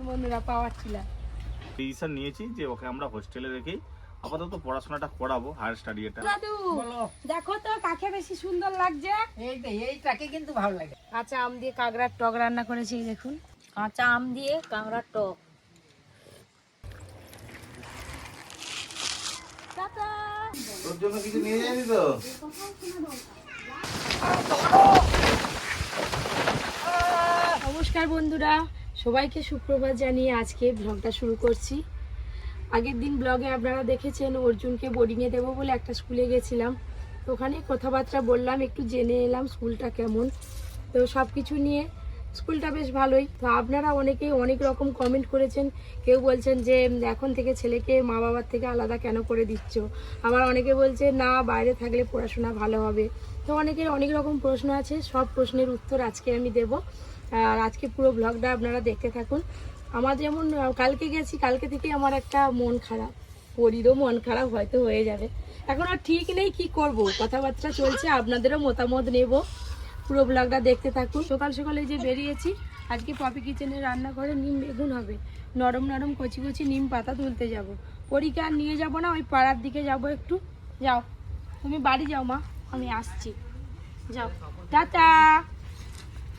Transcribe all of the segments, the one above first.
বন্ধুরা power tiller decision নিয়েছি যে ওকে আমরা হোস্টেলে রেখেই আপাতত পড়াশোনাটা করাবো, হায়ার স্টাডি এটা। দাদু দেখো তো কাকে বেশি সুন্দর লাগছে। এইটাকে কিন্তু ভালো লাগে। কাঁচা আম দিয়ে কাঁকড়ার টক রান্না করেছি, দেখুন কাঁচা আম দিয়ে কাঁকড়ার টক। তোর জন্য কিছু নিয়ে যাবি তো? নমস্কার বন্ধুরা, সবাইকে সুপ্রভাত জানিয়ে আজকে ব্লগটা শুরু করছি। আগের দিন ব্লগে আপনারা দেখেছেন অর্জুনকে বোর্ডিংয়ে দেবো বলে একটা স্কুলে গেছিলাম, তো ওখানে কথাবার্তা বললাম, একটু জেনে এলাম স্কুলটা কেমন। তো সব কিছু নিয়ে স্কুলটা বেশ ভালোই। তো আপনারা অনেকেই অনেক রকম কমেন্ট করেছেন, কেউ বলছেন যে এখন থেকে ছেলেকে মা বাবার থেকে আলাদা কেন করে দিচ্ছ, আবার অনেকে বলছে না বাইরে থাকলে পড়াশোনা ভালো হবে। তো অনেকের অনেক রকম প্রশ্ন আছে, সব প্রশ্নের উত্তর আজকে আমি দেব। আর আজকে পুরো ব্লগটা আপনারা দেখতে থাকুন। আমার যেমন কালকে গেছি, কালকে থেকে আমার একটা মন খারাপ, পরিরও মন খারাপ হয়তো হয়ে যাবে, এখন আর ঠিক নেই কি করব, কথাবার্তা চলছে, আপনাদেরও মতামত নেব। পুরো ব্লগটা দেখতে থাকুন। সকাল সকালে যে বেরিয়েছি, আজকে পপি কিচেনে রান্না করে নিম বেগুন হবে, নরম নরম কচি কচি নিম পাতা তুলতে যাব। পরীকে আর নিয়ে যাব না, ওই পাড়ার দিকে যাব একটু। যাও তুমি বাড়ি যাও মা, আমি আসছি, যাও টাটা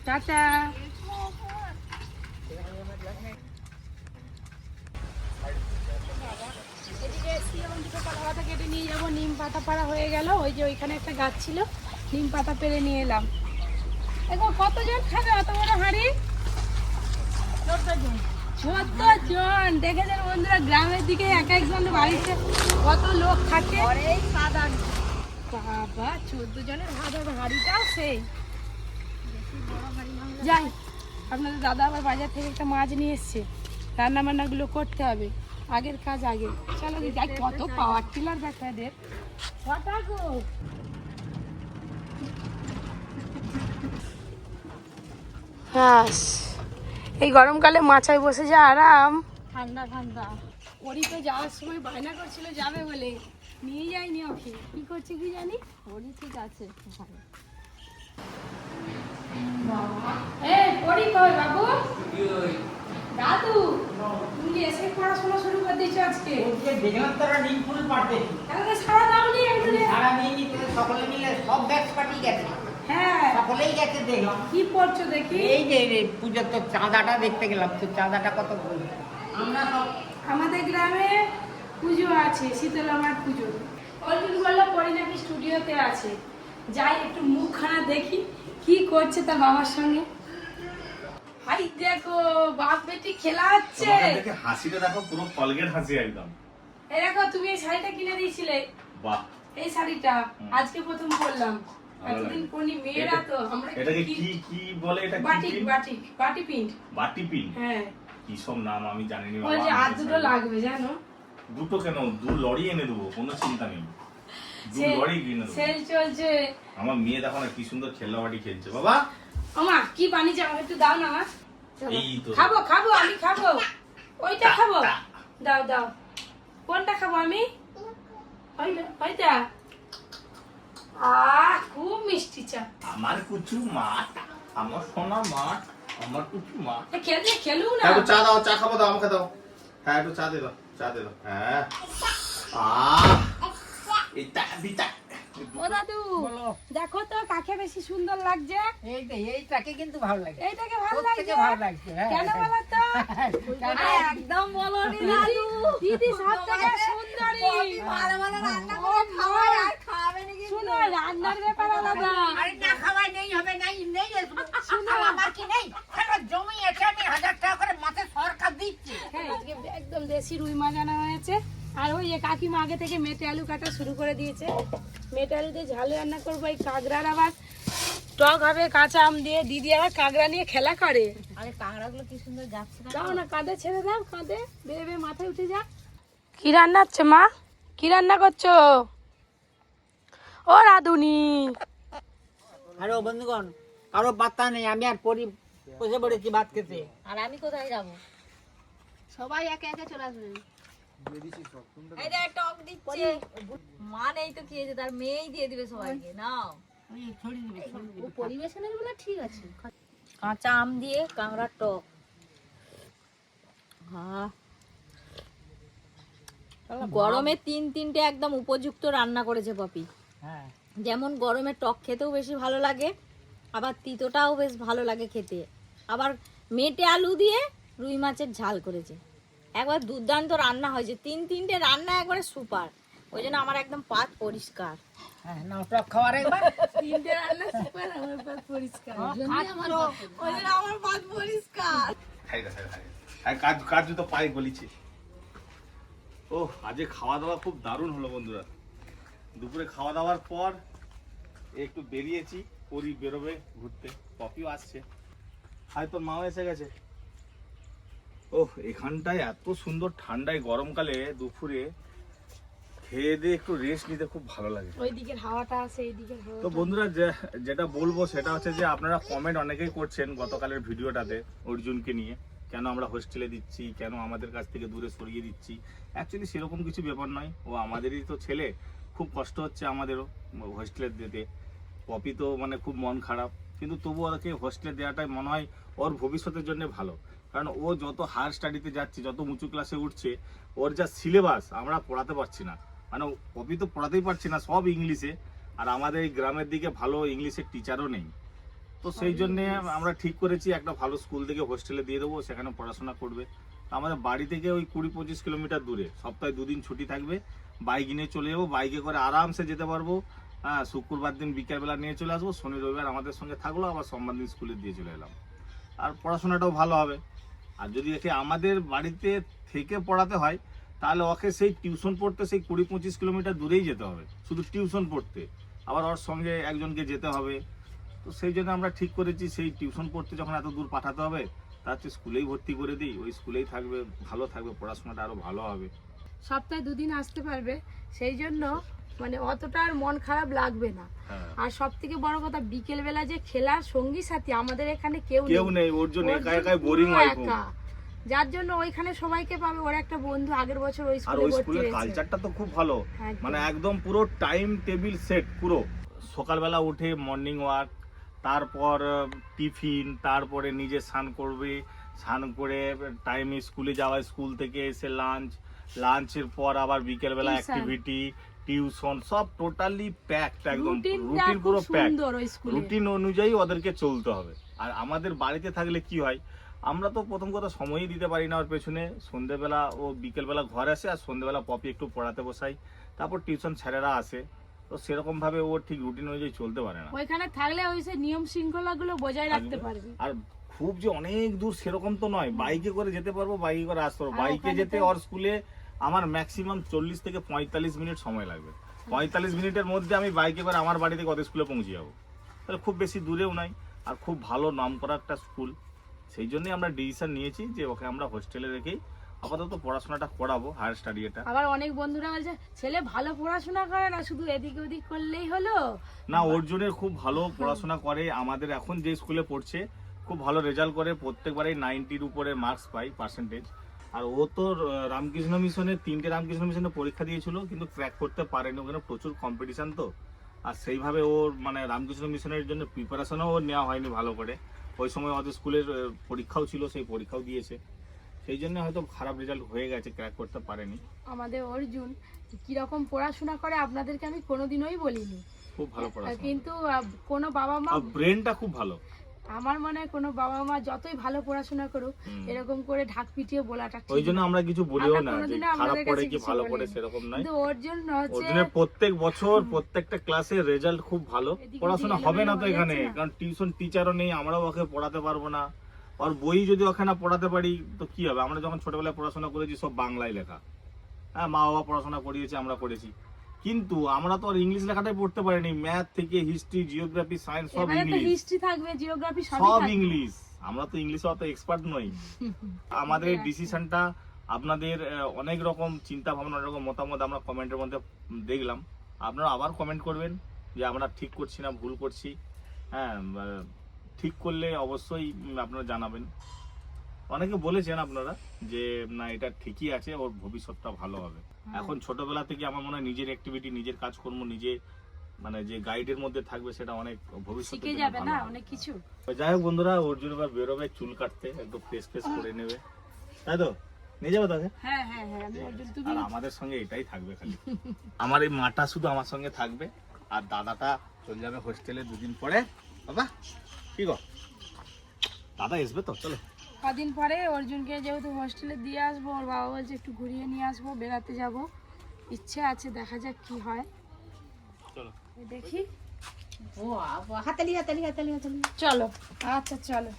টাটা। এদিকে এসছি, এখন দুটো পাতা পাতা কেটে নিয়ে যাবো। নিম পাতা পাড়া হয়ে গেল, ওই যে ওইখানে একটা গাছ ছিল, নিম পাতা পেরে নিয়ে এলাম। এখন কতজন খাবে অত বড় হাঁড়ি? 14 জন। দেখেছেন বন্ধুরা, গ্রামের দিকে এক একজন বাড়িতে কত লোক থাকে। বাবা 14 জনের ভাত হবে, হাঁড়িটাও সেই। যাই, আপনাদের দাদা আবার বাজার থেকে একটা মাছ নিয়ে এসছে, রান্না বান্নাগুলো করতে হবে, আগের কাজ আগে। চলো যাই, কত পাওয়ার টিলার দেখো এদের। কটা গো? ব্যাস, এই গরমকালে মাচায় বসে যা আরাম, ঠান্ডা ঠান্ডা। ওরই তো যাওয়ার সময় বায়না করছিল যাবে বলে, নিয়ে যায়নি ওকে, কি করছে কি জানি। ওরই ঠিক আছে, পড়ি কই বাবু? দাদু তুমি কি এসে পড়াশোনা শুরু করে দিয়েছো আজকে? দেখলাম তারা নিম ফুল পাড়তে, তাহলে সারা দাও নি একদিনে। সারা নিয়ে নিতে সকলে মিলে সব ব্যাগ পাঠিয়ে গেছে। হ্যাঁ, সকলেই গেছে, দেখলাম। কি পড়ছো দেখি? এই যে পুজোর তো চাঁদাটা দেখতে গেলাম, তো চাঁদাটা কত বলি আমরা সব। আমাদের গ্রামে পুজো আছে, শীতলা মার পুজো। অর্জুন বললো পরি নাকি স্টুডিওতে আছে, যাই একটু মুখখানা দেখি কি করছে তার বাবার সঙ্গে। হাই দেখো, বাপ বেটি খেলা হচ্ছে। তোমাকে দেখে হাসিটা দেখো, পুরো কলগেট হাসি একদম। এই দেখো, তুমি এই শাড়িটা কিনে দিয়েছিলে। বাহ, এই শাড়িটা আজকে প্রথম পরলাম, এতদিন পরি মেয়েরা তো আমরা। এটাকে কি কি বলে? এটা বাটিক বাটিক বাটি প্রিন্ট। বাটি পিন? হ্যাঁ, কি সব নাম আমি জানি না ওই যে বাবা। আর দুটো লাগবে জানো। দুটো কেন, দু লরি এনে দেবো, কোনো চিন্তা নেই, দু লরি কিনে দেবো। সেল চলছে। আমার মেয়ে দেখো না কি সুন্দর খেলনাবাটি খেলছে। বাবা ওমা কি বানিয়েছে, আমাকে একটু দাও না মা। এই তো খাবো খাবো, আমি খাবো, ওইটা খাবো, দাও দাও। কোনটা খাবো আমি? ওইটা। খুব মিষ্টি চা। আমার কুচু মাঠ, আমার সোনা মাঠ, আমার কুচু মাঠ। খেলতে খেলুক না। একটু চা দাও, চা খাবো, দাও আমাকে দাও। হ্যাঁ একটু চা দে দাও, চা দে দাও। হ্যাঁ এটা দিটা। ও দাদু দেখো তো কাকে বেশি সুন্দর লাগছে। এইটাকে কিন্তু ভালো লাগে। এইটাকে ভালো লাগছে। ভালো লাগছে, হ্যাঁ। কেন বলো তো? একদম বলো নি দাদু, দিদি সব থেকে সুন্দরী। ভালো ভালো রান্না করে খাওয়াই আর খাওয়াবে নাকি? শুনো, রান্নার ব্যাপার আলাদা। আরে না খাওয়াই নেই হবে, নাই নেই শুনো, আমার কি নেই, জমি আছে, আমি 1000 টাকা করে মাসে সরকার দিচ্ছে। হ্যাঁ, আজকে একদম দেশি রুই মাছ আনা হয়েছে। আর ওই যে কাকিমা আগে থেকে মেটে আলু কাটা শুরু করে দিয়েছে, মেটে আলু দিয়ে ঝাল রান্না করবো। এই কাঁকড়ার আবার টক হবে কাঁচা আম দিয়ে। দিদি আবার কাঁকড়া নিয়ে খেলা করে। আরে কাঁকড়াগুলো কি সুন্দর যাচ্ছে না? দাও না, কাঁধে ছেড়ে দাও, কাঁধে বেয়ে বেয়ে মাথায় উঠে যা। কি রান্না হচ্ছে মা? কি রান্না করছো? ও রাধুনি। আরে ও বন্ধুগণ, কারো পাত্তা নেই, আমি আর পরি বসে পড়েছি ভাত খেতে। আর আমি কোথায় যাবো? সবাই একে একে চলে আসবে। এই যে টক দিচ্ছে, মা নেই তো কি হয়েছে, তার মেয়েই দিয়ে দিবে সবাইকে। নাও, ও পরিবেশনের বলে ঠিক আছে। কাঁচা আম দিয়ে কাঁকড়ার টক। আহা, গরমে তিনটে একদম উপযুক্ত রান্না করেছে পপি। হ্যাঁ যেমন গরমে টক খেতেও বেশি ভালো লাগে, আবার তিতোটাও বেশ ভালো লাগে খেতে। আবার মেটে আলু দিয়ে রুই মাছের ঝাল করেছে, একবার দুর্দান্ত রান্না হয়েছে। তিনটে রান্না একবারে সুপার, ওই জন্য আমার একদম পাত পরিষ্কার। হ্যাঁ না টক খাওয়ার একবার 3টে রান্না সুপার, আমার পাত পরিষ্কার। ওই জন্য আমার পাত পরিষ্কার। কাজ তো পাই বলিছি। ও আজকে খাওয়া দাওয়া খুব দারুণ হলো বন্ধুরা। দুপুরে খাওয়া দাওয়ার পর একটু বেরিয়েছি, পরি বেরোবে ঘুরতে, পপিও আসছে, হয়তো মাও এসে গেছে। ও এখানটায় এত সুন্দর ঠান্ডায় গরমকালে দুপুরে খেয়ে দিয়ে একটু রেস্ট নিতে খুব ভালো লাগে। ওই দিকের হাওয়াটা আছে, এই দিকের হাওয়া। তো বন্ধুরা যেটা বলবো সেটা হচ্ছে যে আপনারা কমেন্ট অনেকেই করছেন গতকালের ভিডিওটাতে অর্জুনকে নিয়ে, কেন আমরা হোস্টেলে দিচ্ছি, কেন আমাদের কাছ থেকে দূরে সরিয়ে দিচ্ছি। অ্যাকচুয়ালি সেরকম কিছু ব্যাপার নয়, ও আমাদেরই তো ছেলে, খুব কষ্ট হচ্ছে আমাদেরও হোস্টেলে দিতে। পপি তো মানে খুব মন খারাপ, কিন্তু তবু ওকে হোস্টেলে দেওয়াটাই মনে হয় ওর ভবিষ্যতের জন্য ভালো। কারণ ও যত হায়ার স্টাডিতে যাচ্ছে, যত উঁচু ক্লাসে উঠছে, ওর যা সিলেবাস আমরা পড়াতে পারছি না। মানে পপি তো পড়াতেই পারছি না, সব ইংলিশে। আর আমাদের এই গ্রামের দিকে ভালো ইংলিশের টিচারও নেই। তো সেই জন্যে আমরা ঠিক করেছি একটা ভালো স্কুল থেকে হোস্টেলে দিয়ে দেবো, সেখানে পড়াশোনা করবে। আমাদের বাড়ি থেকে ওই 20-25 কিলোমিটার দূরে, সপ্তাহে 2 দিন ছুটি থাকবে, বাইক নিয়ে চলে যাবো, বাইকে করে আরামসে যেতে পারবো। হ্যাঁ, শুক্রবার দিন বিকেলবেলা নিয়ে চলে আসবো, শনি রবিবার আমাদের সঙ্গে থাকলো, আবার সোমবার দিন স্কুলে দিয়ে চলে এলাম। আর পড়াশোনাটাও ভালো হবে। আর যদি একে আমাদের বাড়িতে থেকে পড়াতে হয়, তাহলে ওকে সেই টিউশন পড়তে সেই 20-25 কিলোমিটার দূরেই যেতে হবে, শুধু টিউশন পড়তে। আবার ওর সঙ্গে একজনকে যেতে হবে। তো সেই জন্য আমরা ঠিক করেছি সেই টিউশন পড়তে যখন এত দূর পাঠাতে হবে, তার হচ্ছে স্কুলেই ভর্তি করে দিই, ওই স্কুলেই থাকবে, ভালো থাকবে, পড়াশোনাটা আরো ভালো হবে। সপ্তাহে 2 দিন আসতে পারবে, সেই জন্য মানে অতটা আর মন খারাপ লাগবে না। হ্যাঁ। আর সব থেকে বড় কথা, বিকেল বেলা যে খেলার সঙ্গী সাথী আমাদের এখানে কেউ নেই, ওর জন্য একা একাই বোরিং হয় খুব। যার জন্য ওইখানে সবাইকে পাবে। ওর একটা বন্ধু আগের বছর ওই আর স্কুলে ওই ভর্তি স্কুলের হয়েছে। কালচারটা তো খুব ভালো, একদম। মানে একদম পুরো টাইম টেবিল সেট। পুরো সকালবেলা উঠে মর্নিং ওয়াক, তারপর টিফিন, তারপরে নিজে স্নান করবে, স্নান করে টাইমে স্কুলে যাওয়া, স্কুল থেকে এসে লাঞ্চের পর আবার বিকেলবেলা Tuition। অ্যাক্টিভিটি, টিউশন, সব টোটালি প্যাকড, একদম রুটিনটা রুটিন খুব পুরো প্যাক। সুন্দর ওই স্কুলে। রুটিন অনুযায়ী ওদেরকে চলতে হবে। আর আমাদের বাড়িতে থাকলে কি হয়, আমরা তো প্রথম কথা সময়ই দিতে পারি না ওর পেছনে। সন্ধ্যেবেলা ও বিকেলবেলা ঘর আসে, আর সন্ধ্যেবেলা পপি একটু পড়াতে বসাই, তারপর টিউশন স্যারেরা আসে। তো সেরকম ভাবে ও ঠিক রুটিন অনুযায়ী চলতে পারে না। ওইখানে থাকলে ওই সে নিয়ম শৃঙ্খলা গুলো বজায় রাখতে পারবে। আর খুব যে অনেক দূর সেরকম তো নয়, বাইকে করে যেতে পারবো, বাইকে করে আসতে পারবো। আর বাইকে ওখানে যেতে তো- ওর স্কুলে আমার ম্যাক্সিমাম 40 থেকে 45 মিনিট সময় লাগবে। 45 মিনিটের মধ্যে আমি বাইকে করে আমার বাড়ি থেকে ওদের স্কুলে পৌঁছে যাবো। তাহলে খুব বেশি দূরেও নাই, আর খুব ভালো নাম করা একটা স্কুল। সেই জন্যই আমরা ডিসিশন নিয়েছি যে ওকে আমরা হোস্টেলে রেখেই আপাতত পড়াশোনাটা করাবো, হায়ার স্টাডি এটা। আবার অনেক বন্ধুরা বলছে ছেলে ভালো পড়াশোনা করে না, শুধু এদিক ওদিক করলেই হলো। না, অর্জুনের খুব ভালো পড়াশোনা করে। আমাদের এখন যে স্কুলে পড়ছে খুব ভালো রেজাল্ট করে, প্রত্যেকবারেই 90-র উপরে মার্কস পায়, পার্সেন্টেজ। আর ও তো রামকৃষ্ণ মিশনে 3টে রামকৃষ্ণ মিশনে পরীক্ষা দিয়েছিল, কিন্তু ক্র্যাক করতে পারেনি, ওখানে প্রচুর কম্পিটিশন তো। আর সেইভাবে ওর মানে রামকৃষ্ণ মিশনের জন্য প্রিপারেশনও ওর নেওয়া হয়নি ভালো করে। ওই সময় ওদের স্কুলের পরীক্ষাও ছিল, সেই পরীক্ষাও দিয়েছে, সেই জন্য হয়তো খারাপ রেজাল্ট হয়ে গেছে, ক্র্যাক করতে পারেনি। আমাদের অর্জুন কিরকম পড়াশোনা করে আপনাদেরকে আমি কোনোদিনই বলিনি, খুব ভালো পড়াশোনা, কিন্তু কোনো বাবা মা, আর ব্রেনটা খুব ভালো। আমার মনে হয় কোনো বাবা মা যতই ভালো পড়াশোনা করুক, এরকম করে ঢাক পিটিয়ে বলাটা ঠিক ওই জন্য না। আমরা কিছু বলিও আমরা না যে কোনোদিনও খারাপ আপনাদের পড়ে কাছে কি কিছু ভালো বলিনি। পড়ে, সেরকম নয়। কিন্তু অর্জুন হচ্ছে অর্জুনের প্রত্যেক বছর প্রত্যেকটা ক্লাসে রেজাল্ট খুব ভালো। এদিকে পড়াশোনা এলোমেলো হবে না তো হয়ে এখানে, যাচ্ছে না। কারণ টিউশন টিচারও নেই, আমরাও ওকে পড়াতে পারবো না। আর বই যদি ওখানে পড়াতে পারি তো কি হবে? আমরা যখন ছোটবেলায় পড়াশোনা করেছি সব বাংলায় লেখা, হ্যাঁ, মা বাবা পড়াশোনা করিয়েছে, আমরা করেছি, কিন্তু আমরা তো আর ইংলিশ লেখাটাই পড়তে পারিনি। ম্যাথ থেকে হিস্ট্রি, জিওগ্রাফি, সায়েন্স সব এবারে তো ইংলিশ, হিস্ট্রি থাকবে, জিওগ্রাফি সবই সব থাকবে। ইংলিশ। আমরা তো ইংলিশে অত এক্সপার্ট নই। আমাদের এই ডিসিশনটা আপনাদের অনেক রকম চিন্তা ভাবনা, অনেক রকম মতামত আমরা কমেন্টের মধ্যে দেখলাম। আপনারা আবার কমেন্ট করবেন যে আমরা ঠিক করছি না ভুল করছি। হ্যাঁ, ঠিক করলে অবশ্যই আপনারা জানাবেন। অনেকে বলেছেন আপনারা যে না এটা ঠিকই আছে, ওর ভবিষ্যৎটা ভালো হবে। এখন ছোটবেলা থেকে আমার মনে হয় নিজের অ্যাক্টিভিটি, নিজের কাজকর্ম, নিজে মানে যে গাইডের মধ্যে থাকবে, সেটা অনেক ভবিষ্যতে শিখে যাবে না অনেক কিছু। যাই হোক বন্ধুরা, অর্জুন এবার বেরোবে চুল কাটতে, একটু ফ্রেশ করে নেবে, তাই তো? নিয়ে যাবো তাকে। হ্যাঁ হ্যাঁ হ্যাঁ আমি অর্জুন, তুমি আর আমাদের সঙ্গে এটাই থাকবে খালি। আমার এই মাটা শুধু আমার সঙ্গে থাকবে, আর দাদাটা চলে যাবে হোস্টেলে 2 দিন পরে। বাবা কি গো, দাদা আসবে তো? চলো কদিন পরে অর্জুনকে যেহেতু হোস্টেলে দিয়ে আসবো, ওর বাবা বলছে একটু ঘুরিয়ে নিয়ে আসবো, বেড়াতে যাব, ইচ্ছে আছে, দেখা যাক কি হয়। চলো দেখি। ও হাতালি হাতালি হাতালি হাতালি। চলো আচ্ছা চলো।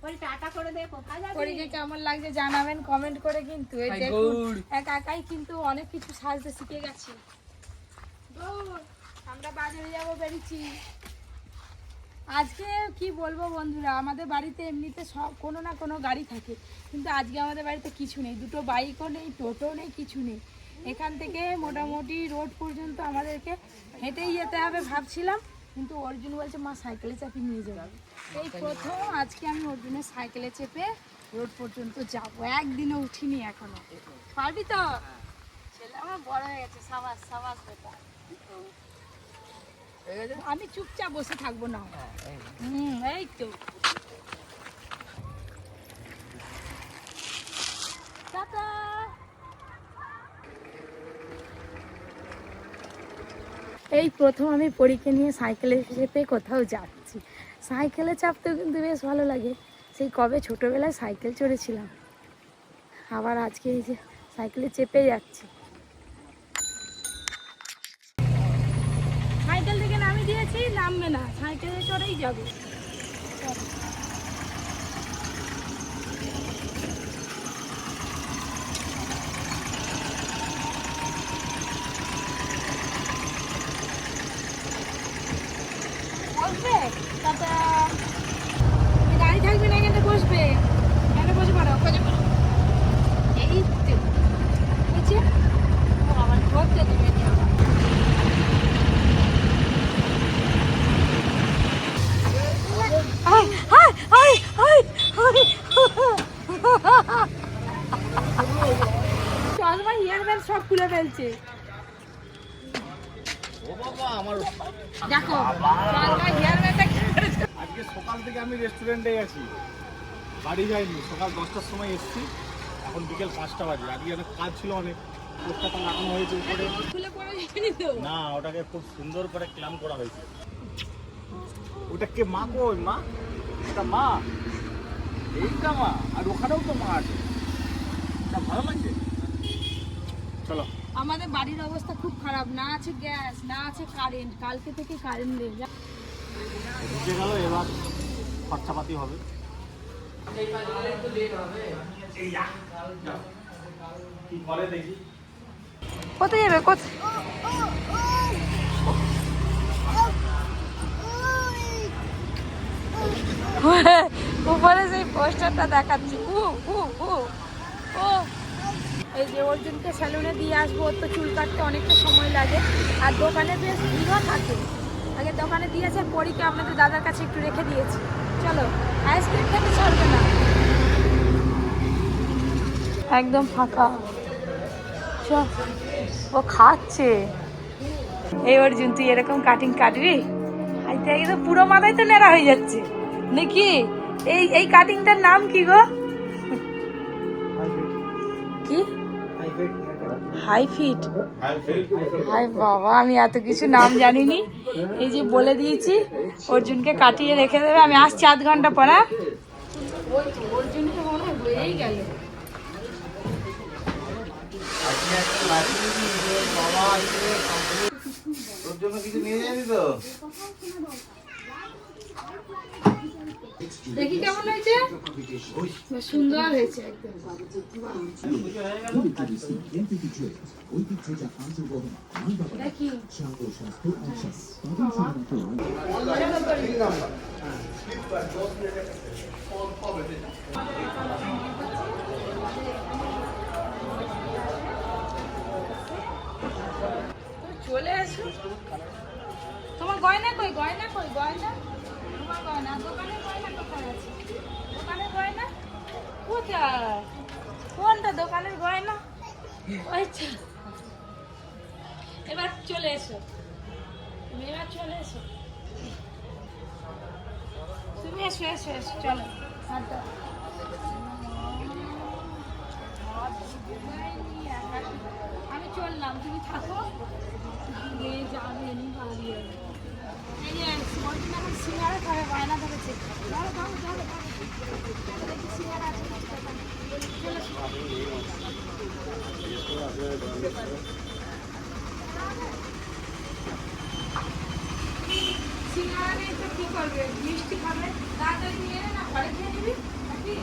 ওই টাটা করে দে, কোথায় যাবি? পরীকে কেমন লাগছে জানাবেন কমেন্ট করে। কিন্তু এই দেখুন এক একাই কিন্তু অনেক কিছু সাজতে শিখে গেছে। আমরা বাজারে যাব বেরিয়েছি আজকে। কি বলবো বন্ধুরা, আমাদের বাড়িতে এমনিতে সব কোনো না কোনো গাড়ি থাকে, কিন্তু আজকে আমাদের বাড়িতে কিছু নেই, 2টো বাইকও নেই, টোটো নেই, কিছু নেই। এখান থেকে মোটামুটি রোড পর্যন্ত আমাদেরকে হেঁটেই যেতে হবে ভাবছিলাম, কিন্তু অর্জুন বলছে মা সাইকেলে চাপে নিয়ে যাবে। এই প্রথম আজকে আমি অর্জুনের সাইকেলে চেপে রোড পর্যন্ত যাবো, একদিনও উঠিনি এখনো। পারবি তো? ছেলে আমার বড় হয়ে গেছে, সাবাস সাবাস বেটা। আমি চুপচাপ বসে থাকবো না। এই তো টাটা। এই প্রথম আমি পরীকে নিয়ে সাইকেলে চেপে কোথাও যাচ্ছি। সাইকেলে চাপতেও কিন্তু বেশ ভালো লাগে, সেই কবে ছোটোবেলায় সাইকেল চড়েছিলাম, আবার আজকে এই যে সাইকেলে চেপে যাচ্ছি। সাইকেল থেকে নামিয়ে দিয়েছি, নামবে না, সাইকেলে চড়েই যাবে। বসবে টাটা। গাড়ি থাকবে না, এখানে বসবে, এখানে বসে পড়ো, বসে পড়ো। এই তো বুঝছে আমার ধরতে দেবে না। চশমা ইয়ারব্যান্ড সব খুলে ফেলছে। ও বাবা, আমার দেখো চশমা ইয়ারব্যান্ডটা কি করেছে। আজকে সকাল থেকে আমি রেস্টুরেন্টে আছি, বাড়ি যাইনি। সকাল 10টার সময় এসেছি, এখন বিকেল 5টা বাজে। আজকে একটা কাজ ছিল অনেক, পোস্টারটা লাগানো হয়েছে উপরে। খুলে পড়ে যায়নি তো? না, ওটাকে খুব সুন্দর করে ক্লাম করা হয়েছে। ওটা কে মা? কই মা? এটা মা, এইটা মা, আর ওখানেও তো মা আছে। এটা ভালো লাগছে। চলো। আমাদের বাড়ির অবস্থা খুব খারাপ, না আছে গ্যাস, না আছে কারেন্ট, কালকে থেকে কারেন্ট নেই। ঢুকে গেল, এবার খরচাপাতি হবে। কি করে দেখি। কোথায় যাবে? কোথায়? উপরে সেই পোস্টারটা দেখাচ্ছি। এই যে অর্জুনকে স্যালুনে দিয়ে আসবো, ওর তো চুল কাটতে অনেকটা সময় লাগে, আর দোকানে বেশ ভিড়ও থাকে। আগে দোকানে দিয়েছে, পরীকে আপনাদের দাদার কাছে একটু রেখে দিয়েছি। চলো, আইসক্রিম খেতে ছাড়বে না, একদম ফাঁকা। চল, ও খাচ্ছে। এই অর্জুন, তুই এরকম কাটিং কাটবি? আজ থেকে তো পুরো মাথায় তো নেড়া হয়ে যাচ্ছে নাকি? এই কাটিংটার নাম কি গো? কি? High fit? হাই বাবা, আমি এত কিছু নাম জানিনি। এই যে বলে দিয়েছি অর্জুনকে কাটিয়ে রেখে দেবে, আমি আসছি 8 ঘন্টা পরে। অর্জুনকে মনে হয় হয়েই গেল। তোর জন্য কিছু নিয়ে যাবি তো? দেখি কেমন হয়েছে। সুন্দর হয়েছে একদম। দেখি চলে আসো। তোমার গয়না কই? গয়না কই? গয়না তোমার গয়না দোকানের গয়না কোথায় আছে? দোকানের গয়না কোথায়? কোনটা দোকানের গয়না? আচ্ছা, এবার চলে এসো, তুমি এবার চলে এসো, তুমি এসো এসো এসো, চলো। তুমি থাকো, মেয়ে যাবে নি বাড়ি যাবে। এই যে অর্জুন এখন সিঙ্গারা খাবে, বায়না ধরেছে। ধরো ধরো ধরো ধরো, দেখি সিঙ্গারা আছে নাকি দোকানে। চলে এসো। সিঙ্গারা নিয়ে তো কি করবে, মিষ্টি খাবে, তাড়াতাড়ি নিয়ে নে না, ঘরে খেয়ে নিবি নাকি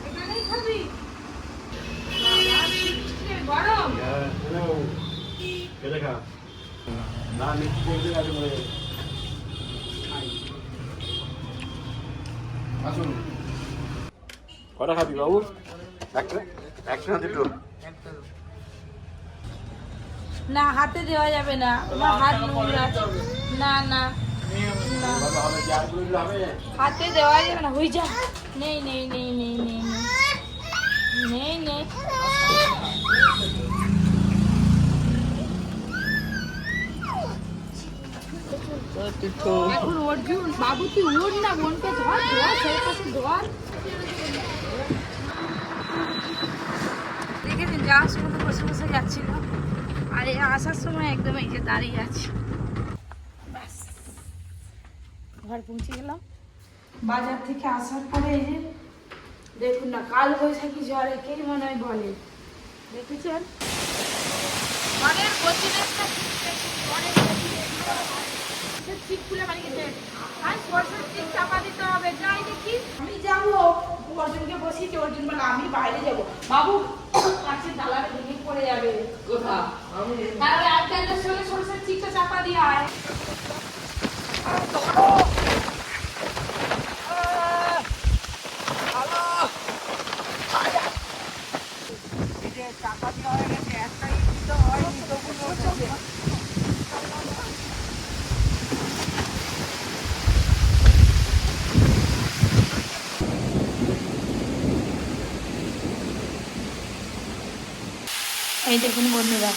এখানেই খাবি? বাবা, মিষ্টি গরম। কটা খাবি বাবু? একসাথে তো না, হাতে দেওয়া যাবে না, আমার হাত নোংরা। না না না, হাতে দেওয়া যাবে না, হয়ে যা। নেই নেই নেই নেই নেই নেই নেই নেই। এখন অর্জুন বাবু তুই উঠ না, বোনকে ধর ধর, সেই পাশে ধর। দেখেছেন যাওয়ার সময় তো বসে বসে যাচ্ছিল, আর এই আসার সময় একদম এই যে দাঁড়িয়ে আছে। ব্যাস, ঘর পৌঁছে গেলাম। বাজার থেকে আসার পরে এই যে দেখুন না, কাল বৈশাখী ঝড়ে কে মনে হয় বলে, দেখেছেন ঘরের গতিবেগটা ঠিক খুলে বানিয়ে গেছে। আর সরষের ঠিক চাপা দিতে হবে, যাই দেখি। আমি যাবো, অর্জুনকে বসিয়েছি, অর্জুন বলে আমি বাইরে যাবো। বাবু কাছের ডালাটা ভেঙে পড়ে যাবে, তাহলে একটা সঙ্গে সরষের ঠিকটা চাপা দিয়ে আয়। এই দেখুন বন্ধুরা,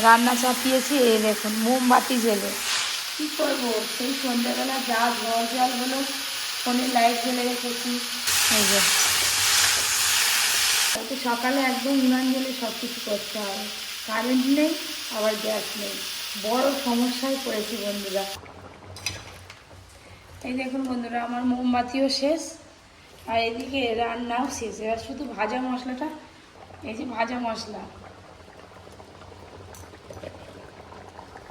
রান্না চাপিয়েছি, এই দেখুন মোমবাতি জেলে। কী করবো, সেই সন্ধ্যাবেলা যা ঝড় জল হলো, ফোনে লাইট জ্বেলে রেখেছি। এই যে তো সকালে একদম উনান জ্বেলে সব কিছু করতে হবে, কারেন্ট নেই, আবার গ্যাস নেই, বড় সমস্যায় পড়েছি বন্ধুরা। এই দেখুন বন্ধুরা, আমার মোমবাতিও শেষ, আর এদিকে রান্নাও শেষ। এবার শুধু ভাজা মশলাটা, এই যে ভাজা মশলা